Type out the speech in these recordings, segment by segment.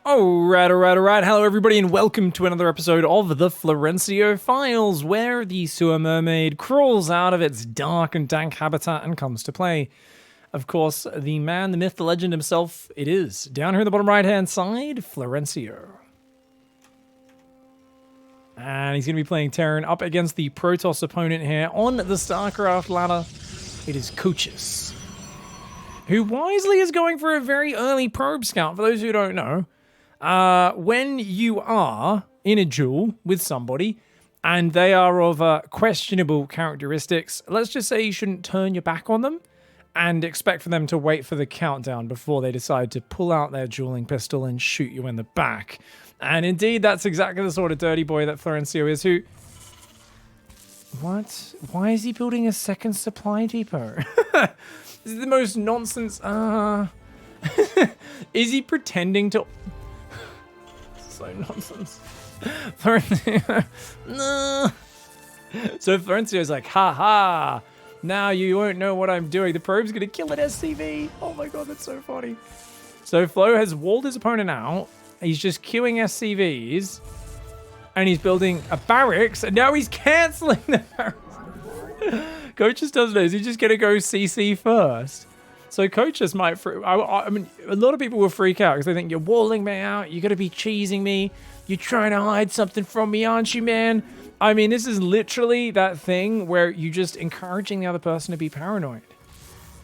Alright. Hello, everybody, and welcome to another episode of the Florencio Files, where the sewer mermaid crawls out of its dark and dank habitat and comes to play. Of course, the man, the myth, the legend himself, it is. Down here in the bottom right-hand side, Florencio. And he's going to be playing Terran up against the Protoss opponent here on the StarCraft ladder. It is Coaches, who wisely is going for a very early probe scout. For those who don't know, when you are in a duel with somebody and they are of questionable characteristics, let's just say you shouldn't turn your back on them and expect for them to wait for the countdown before they decide to pull out their dueling pistol and shoot you in the back. And indeed, that's exactly the sort of dirty boy that Florencio is, who... What? Why is he building a second supply depot? This is the most nonsense... Is he pretending to... So nonsense. Florencio... No. So Florencio's like, ha. Now you won't know what I'm doing. The probe's gonna kill an SCV. Oh my god, that's so funny. So Flo has walled his opponent out. He's just queuing SCVs. And he's building a barracks. And now he's cancelling the barracks. Coaches doesn't know. Is he just gonna go CC first? So Coaches might... I mean, a lot of people will freak out because they think, you're walling me out. You're gonna be cheesing me. You're trying to hide something from me, aren't you, man? I mean, this is literally that thing where you're just encouraging the other person to be paranoid.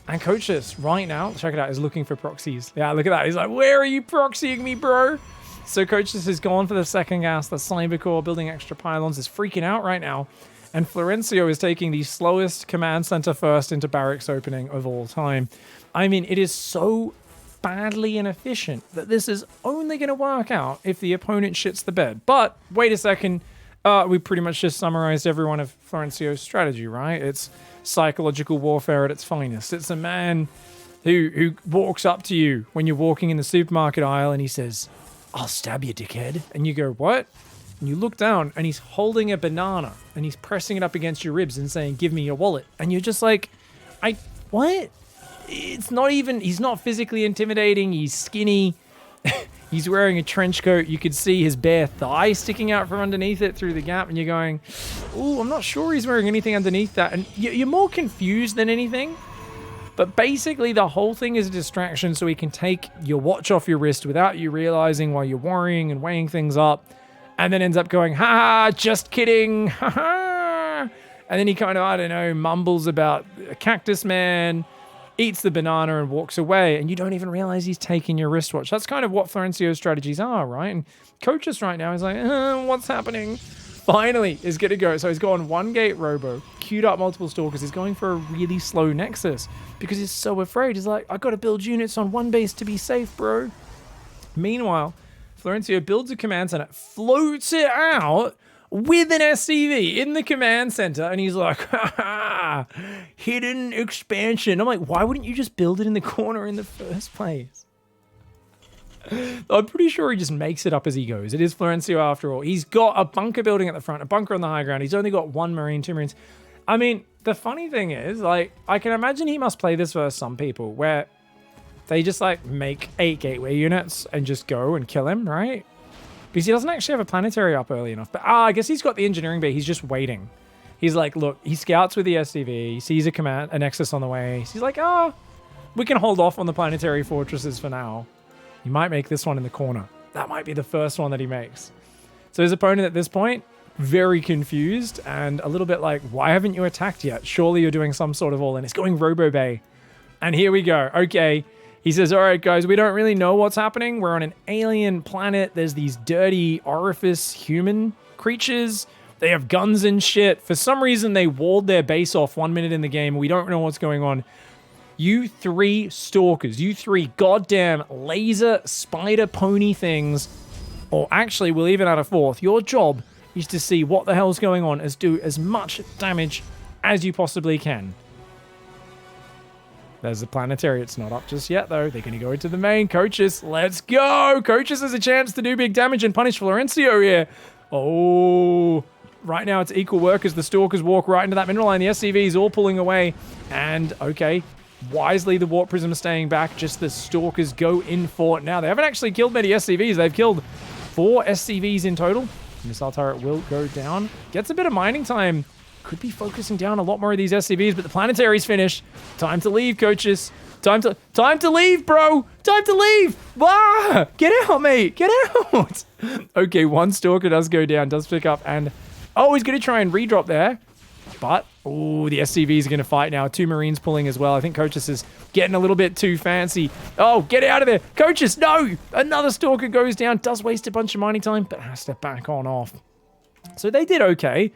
And Coaches, right now, check it out, is looking for proxies. Yeah, look at that. He's like, where are you proxying me, bro? So Coaches has gone for the second gas, the cyber core, building extra pylons, is freaking out right now. And Florencio is taking the slowest command center first into barracks opening of all time. I mean, it is so badly inefficient that this is only going to work out if the opponent shits the bed. But wait a second. We pretty much just summarized every one of Florencio's strategy, right? It's psychological warfare at its finest. It's a man who walks up to you when you're walking in the supermarket aisle and he says, I'll stab you, dickhead. And you go, what? And you look down and he's holding a banana and he's pressing it up against your ribs and saying, give me your wallet. And you're just like, what? It's not even, he's not physically intimidating. He's skinny. He's wearing a trench coat. You could see his bare thigh sticking out from underneath it through the gap. And you're going, ooh, I'm not sure he's wearing anything underneath that. And you're more confused than anything. But basically, the whole thing is a distraction so he can take your watch off your wrist without you realizing while you're worrying and weighing things up. And then ends up going, ha, just kidding, ha. And then he kind of, I don't know, mumbles about a cactus man, eats the banana and walks away, and you don't even realize he's taking your wristwatch. That's kind of what Florencio's strategies are, right? And Coaches right now is like, what's happening? Finally is going to go. So he's gone one gate robo, queued up multiple stalkers. He's going for a really slow nexus because he's so afraid. He's like, I got to build units on one base to be safe, bro. Meanwhile, Florencio builds a command center, floats it out with an SCV in the command center, and he's like, ha, hidden expansion. I'm like, why wouldn't you just build it in the corner in the first place? I'm pretty sure he just makes it up as he goes. It is Florencio after all. He's got a bunker building at the front, a bunker on the high ground. He's only got one Marine, two Marines. I mean, the funny thing is, like, I can imagine he must play this versus some people where they just, like, make 8 gateway units and just go and kill him, right? Because he doesn't actually have a planetary up early enough. But I guess he's got the engineering bay. He's just waiting. He's like, look, he scouts with the SCV. He sees a nexus on the way. He's like, we can hold off on the planetary fortresses for now. He might make this one in the corner. That might be the first one that he makes. So his opponent at this point, very confused and a little bit like, why haven't you attacked yet? Surely you're doing some sort of all-in. It's going Robo Bay. And here we go. Okay. He says, all right, guys, we don't really know what's happening. We're on an alien planet. There's these dirty orifice human creatures. They have guns and shit. For some reason, they walled their base off 1 minute in the game. We don't know what's going on. You 3 stalkers, you 3 goddamn laser spider pony things, or actually, we'll even add a 4th. Your job is to see what the hell's going on, do as much damage as you possibly can. There's the planetary. It's not up just yet, though. They're going to go into the main. Coaches, let's go. Coaches has a chance to do big damage and punish Florencio here. Oh, right now it's equal work as the stalkers walk right into that mineral line. The SCVs all pulling away. And, okay, Wisely, the Warp Prism staying back. Just the Stalkers go in for it now. They haven't actually killed many SCVs. They've killed 4 SCVs in total. Missile turret will go down. Gets a bit of mining time. Could be focusing down a lot more of these SCVs, but the planetary's finished. Time to leave, coaches. Time to leave, bro. Time to leave. Ah, get out, mate. Get out. Okay, 1 Stalker does go down, does pick up, and oh, he's going to try and redrop there. But, oh, the SCVs are going to fight now. 2 Marines pulling as well. I think Coaches is getting a little bit too fancy. Oh, get out of there. Coaches, no. Another Stalker goes down. Does waste a bunch of mining time, but has to back on off. So they did okay.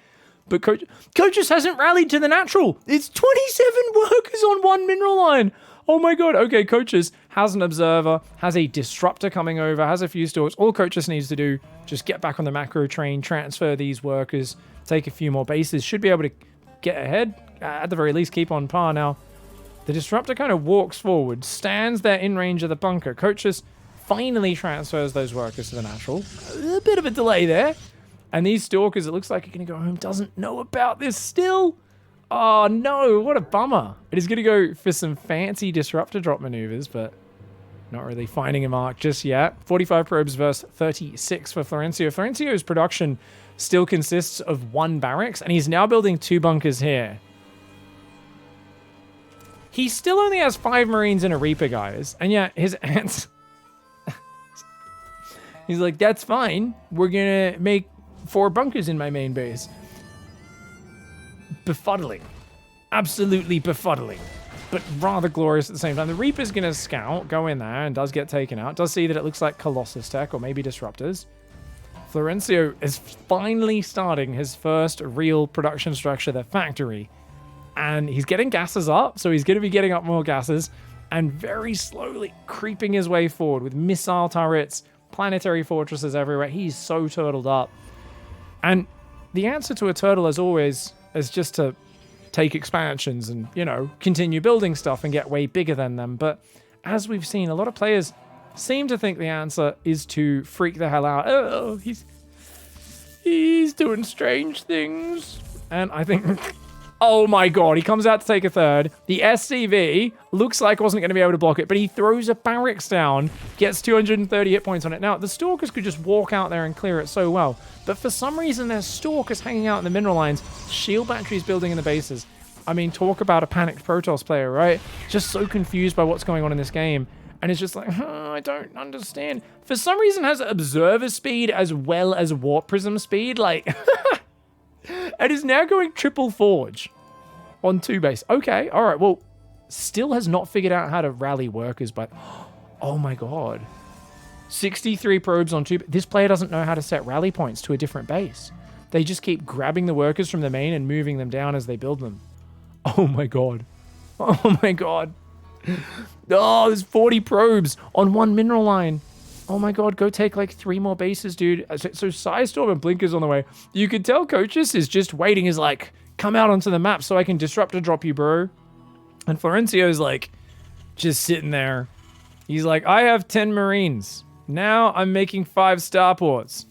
But Coaches hasn't rallied to the natural. It's 27 workers on 1 mineral line. Oh my god. Okay, Coaches has an observer, has a disruptor coming over, has a few stalks. All Coaches needs to do, just get back on the macro train, transfer these workers, take a few more bases. Should be able to get ahead. At the very least, keep on par. Now, the disruptor kind of walks forward, stands there in range of the bunker. Coaches finally transfers those workers to the natural. A bit of a delay there. And these stalkers, it looks like are going to go home, doesn't know about this still. Oh no, what a bummer. It is going to go for some fancy disruptor drop maneuvers, but not really finding a mark just yet. 45 probes versus 36 for Florencio. Florencio's production still consists of 1 barracks, and he's now building 2 bunkers here. He still only has 5 Marines and a Reaper, guys, and yet his ants... He's like, that's fine. We're going to make 4 bunkers in my main base. Befuddling. Absolutely befuddling. But rather glorious at the same time. The Reaper's going to scout, go in there, and does get taken out. Does see that it looks like Colossus tech, or maybe Disruptors. Florencio is finally starting his first real production structure, the factory. And he's getting gases up, so he's going to be getting up more gases. And very slowly creeping his way forward with missile turrets, planetary fortresses everywhere. He's so turtled up. And the answer to a turtle, as always, is just to take expansions and, you know, continue building stuff and get way bigger than them. But as we've seen, a lot of players seem to think the answer is to freak the hell out. Oh, he's doing strange things. And I think... Oh my god, he comes out to take a third. The SCV looks like wasn't going to be able to block it, but he throws a barracks down, gets 230 hit points on it. Now, the Stalkers could just walk out there and clear it so well, but for some reason, there's Stalkers hanging out in the mineral lines, shield batteries building in the bases. I mean, talk about a panicked Protoss player, right? Just so confused by what's going on in this game. And it's just like, I don't understand. For some reason, it has observer speed as well as warp prism speed, like... And is now going triple forge on 2 base. Okay, all right. Well, still has not figured out how to rally workers, but oh my god. 63 probes on 2. This player doesn't know how to set rally points to a different base. They just keep grabbing the workers from the main and moving them down as they build them. Oh my god. Oh my god. Oh, there's 40 probes on 1 mineral line. Oh my god, go take like 3 more bases, dude. So Psystorm and Blinkers on the way. You could tell Coaches is just waiting. He's like, come out onto the map so I can disruptor drop you, bro. And Florencio's like, just sitting there. He's like, I have 10 Marines. Now I'm making 5 starports.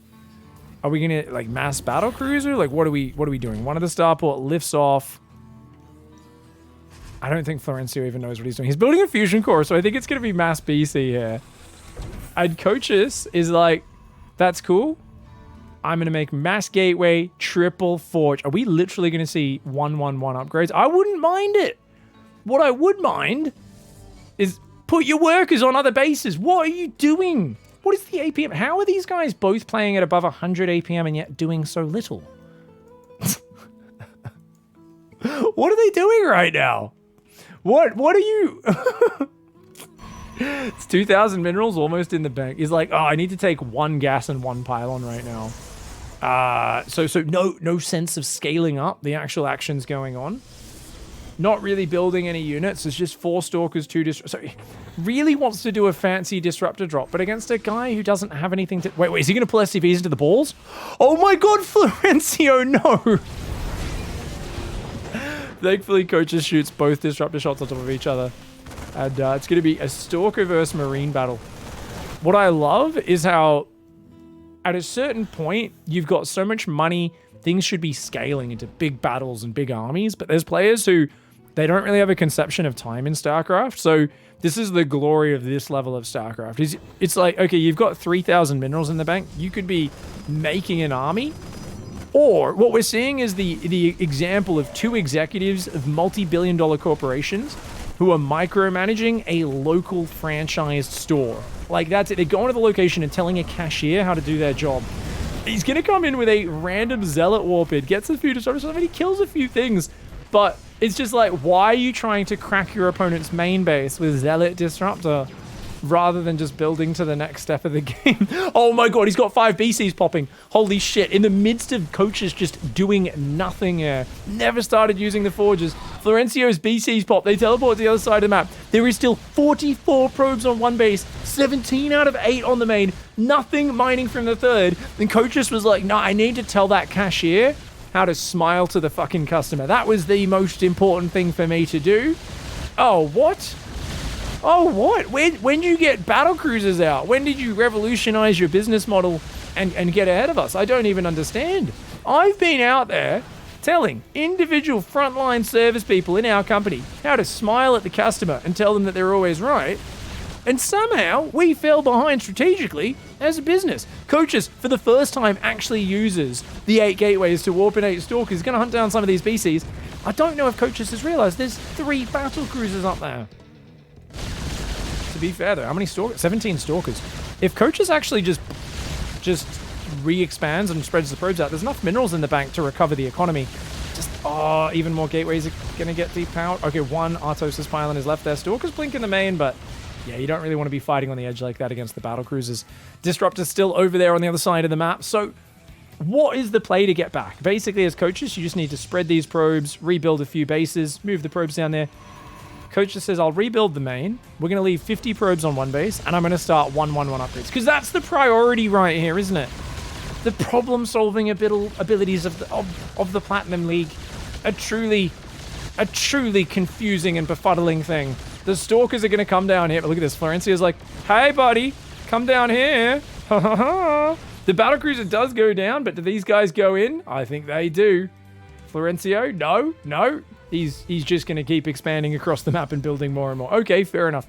Are we gonna like mass battle cruiser? Like what are we doing? One of the starport lifts off. I don't think Florencio even knows what he's doing. He's building a fusion core, so I think it's gonna be mass BC here. And Coaches is like, that's cool. I'm going to make mass gateway, triple forge. Are we literally going to see 1-1-1 upgrades? I wouldn't mind it. What I would mind is put your workers on other bases. What are you doing? What is the APM? How are these guys both playing at above 100 APM and yet doing so little? What are they doing right now? What are you... It's 2,000 minerals almost in the bank. He's like, oh, I need to take 1 gas and 1 pylon right now. So no sense of scaling up the actual actions going on. Not really building any units. It's just 4 stalkers, 2 so he really wants to do a fancy disruptor drop, but against a guy who doesn't have anything to... Wait, is he going to pull SCVs into the balls? Oh my god, Florencio, no! Thankfully, Coaches shoots both disruptor shots on top of each other. And it's going to be a Stalker versus Marine battle. What I love is how, at a certain point, you've got so much money, things should be scaling into big battles and big armies, but there's players who they don't really have a conception of time in StarCraft. So this is the glory of this level of StarCraft. It's like, okay, you've got 3,000 minerals in the bank. You could be making an army. Or what we're seeing is the example of two executives of multi-billion-dollar corporations who are micromanaging a local franchised store. Like, that's it. They're going to the location and telling a cashier how to do their job. He's going to come in with a random zealot warpid, gets a few disruptors, and he kills a few things. But it's just like, why are you trying to crack your opponent's main base with zealot disruptor rather than just building to the next step of the game? Oh my god, he's got 5 BCs popping. Holy shit. In the midst of coaches just doing nothing here. Never started using the forges. Florencio's BCs pop. They teleport to the other side of the map. There is still 44 probes on one base. 17 out of 8 on the main. Nothing mining from the third. And coaches was like, no, I need to tell that cashier how to smile to the fucking customer. That was the most important thing for me to do. Oh, what? Oh, what? When did you get battle cruisers out? When did you revolutionize your business model and get ahead of us? I don't even understand. I've been out there telling individual frontline service people in our company how to smile at the customer and tell them that they're always right. And somehow we fell behind strategically as a business. Coaches, for the first time, actually uses the 8 gateways to warp in 8 stalkers. He's going to hunt down some of these BCs. I don't know if Coaches has realized there's 3 battle cruisers up there. To be fair, though, how many stalkers? 17 stalkers. If Coaches actually just re-expands and spreads the probes out, there's enough minerals in the bank to recover the economy. Just, oh, even more gateways are going to get deep out. Okay, 1 Artos' pylon is left there. Stalkers blink in the main, but yeah, you don't really want to be fighting on the edge like that against the battle cruisers. Disruptor's still over there on the other side of the map. So what is the play to get back? Basically, as Coaches, you just need to spread these probes, rebuild a few bases, move the probes down there. Coaches says, I'll rebuild the main. We're going to leave 50 probes on one base, and I'm going to start 1-1-1 upgrades. Because that's the priority right here, isn't it? The problem-solving abilities of the Platinum League. A truly confusing and befuddling thing. The Stalkers are going to come down here. But look at this. Florencio's like, hey, buddy, come down here. Ha ha ha. The Battlecruiser does go down, but do these guys go in? I think they do. Florencio? No. He's just going to keep expanding across the map and building more and more. Okay, fair enough.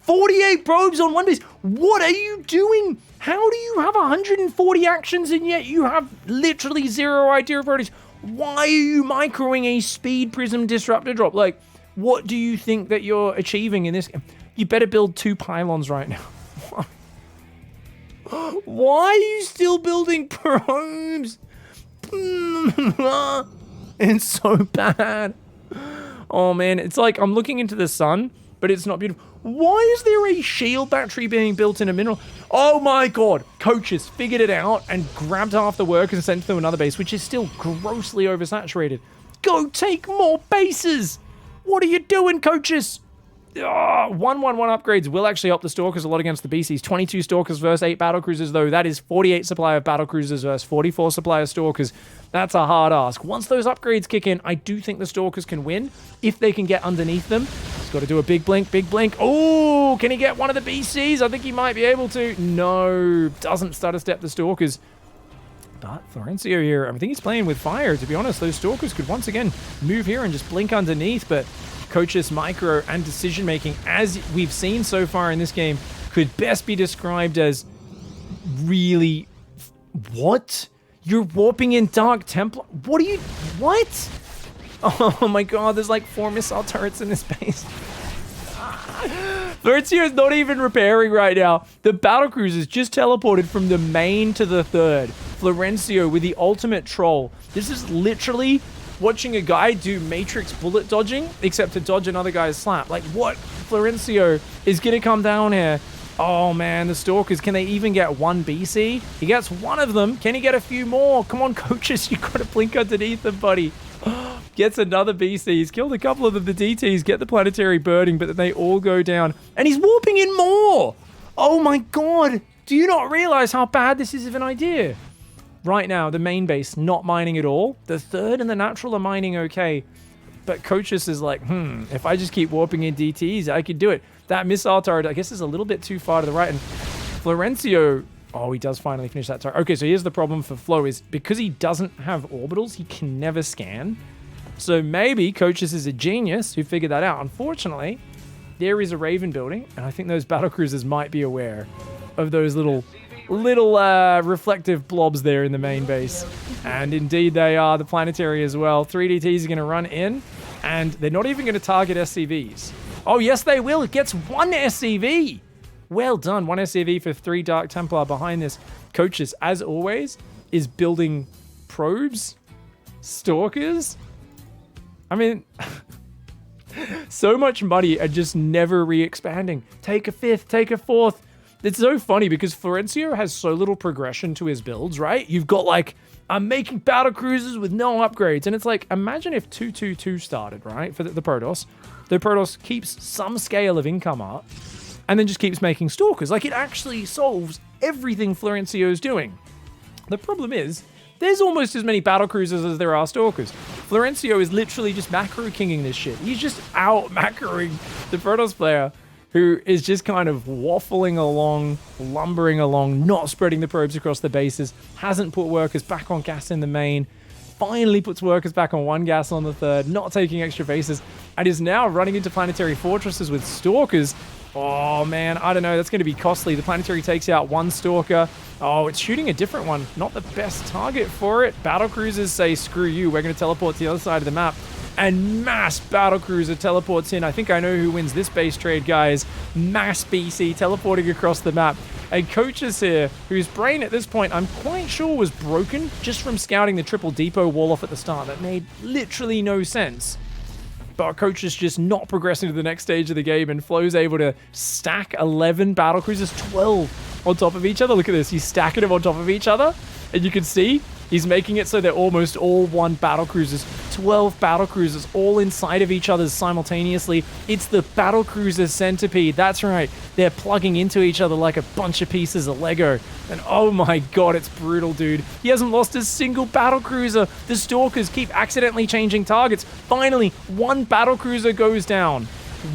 48 probes on one base. What are you doing? How do you have 140 actions and yet you have literally 0 idea of priorities? Why are you microing a speed prism disruptor drop? Like, what do you think that you're achieving in this game? You better build 2 pylons right now. Why are you still building probes? It's so bad. Oh man, it's like I'm looking into the sun, but it's not beautiful. Why is there a shield battery being built in a mineral? Oh my god, Coaches figured it out and grabbed half the work and sent it to another base, which is still grossly oversaturated. Go take more bases! What are you doing, Coaches? 1-1-1 upgrades will actually help the Stalkers a lot against the BCs. 22 Stalkers versus 8 Battlecruisers, though. That is 48 supply of Battlecruisers versus 44 supply of Stalkers. That's a hard ask. Once those upgrades kick in, I do think the Stalkers can win if they can get underneath them. He's got to do a big blink. Oh, can he get one of the BCs? I think he might be able to. No, doesn't stutter step the Stalkers. But Florencio here, I think he's playing with fire, to be honest. Those Stalkers could once again move here and just blink underneath, but Coaches micro and decision-making, as we've seen so far in this game, could best be described as really... What? You're warping in Dark Templar? What are you... What? Oh my god, there's like 4 missile turrets in this base. Florencio is not even repairing right now. The Battlecruisers just teleported from the main to the third. Florencio with the ultimate troll. This is literally watching a guy do Matrix bullet dodging, except to dodge another guy's slap. Like, what? Florencio is going to come down here. Oh, man, the Stalkers. Can they even get 1 BC? He gets 1 of them. Can he get a few more? Come on, Coaches. You've got to blink underneath them, buddy. Gets another BC. He's killed a couple of the DTs, get the planetary birding, but then they all go down. And he's warping in more. Oh, my God. Do you not realize how bad this is of an idea? Right now, the main base not mining at all. The third and the natural are mining okay. But Coaches is like, if I just keep warping in DTs, I could do it. That missile turret, I guess, is a little bit too far to the right. And Florencio, oh, he does finally finish that turret. Okay, so here's the problem for Flo is because he doesn't have orbitals, he can never scan. So maybe Coaches is a genius who figured that out. Unfortunately, there is a Raven building, and I think those battlecruisers might be aware of those little reflective blobs there in the main base. And indeed they are, the planetary as well. 3DTs are going to run in, and they're not even going to target SCVs. Oh, yes, they will. It gets 1 SCV. Well done. 1 SCV for 3 Dark Templar behind this. Coaches, as always, is building probes, stalkers. I mean, so much money and just never re-expanding. Take a 5th, take a 4th. It's so funny because Florencio has so little progression to his builds, right? You've got like, I'm making battle cruisers with no upgrades. And it's like, imagine if 222 started, right? For the Protoss. The Protoss keeps some scale of income up and then just keeps making stalkers. Like, it actually solves everything Florencio's doing. The problem is, there's almost as many battle cruisers as there are stalkers. Florencio is literally just macro kinging this shit. He's just out macroing the Protoss player, who is just kind of waffling along, lumbering along, not spreading the probes across the bases, hasn't put workers back on gas in the main, finally puts workers back on 1 gas on the 3rd, not taking extra bases, and is now running into planetary fortresses with stalkers. Oh man, I don't know, that's going to be costly. The planetary takes out 1 stalker. Oh, it's shooting a different one. Not the best target for it. Battlecruisers say, screw you, we're going to teleport to the other side of the map. And mass battlecruiser teleports in. I think I know who wins this base trade, guys. Mass BC teleporting across the map. And Coaches here, whose brain at this point I'm quite sure was broken just from scouting the triple depot wall off at the start. That made literally no sense. But Coaches just not progressing to the next stage of the game, and Flo's able to stack 11 battlecruisers, 12 on top of each other. Look at this, he's stacking them on top of each other, and you can see he's making it so they're almost all 1 battlecruisers. 12 battlecruisers all inside of each other simultaneously. It's the battlecruiser centipede. That's right. They're plugging into each other like a bunch of pieces of Lego. And oh my god, it's brutal, dude. He hasn't lost a single battlecruiser. The stalkers keep accidentally changing targets. Finally, 1 battlecruiser goes down.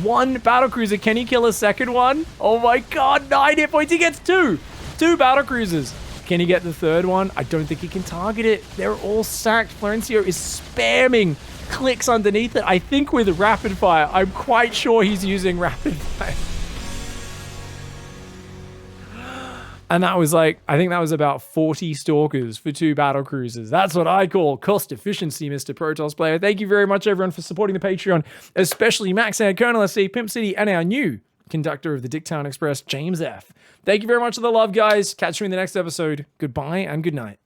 1 battlecruiser. Can he kill a second one? Oh my god, 9 hit points. He gets 2. 2 battlecruisers. Can he get the 3rd one? I don't think he can target it. They're all stacked. Florencio is spamming clicks underneath it. I think with rapid fire. I'm quite sure he's using rapid fire. And that was like, I think that was about 40 stalkers for 2 battle cruisers. That's what I call cost efficiency, Mr. Protoss player. Thank you very much, everyone, for supporting the Patreon, especially Max and Colonel SC, Pimp City, and our new conductor of the Dicktown Express, James F. Thank you very much for the love, guys. Catch you in the next episode. Goodbye and good night.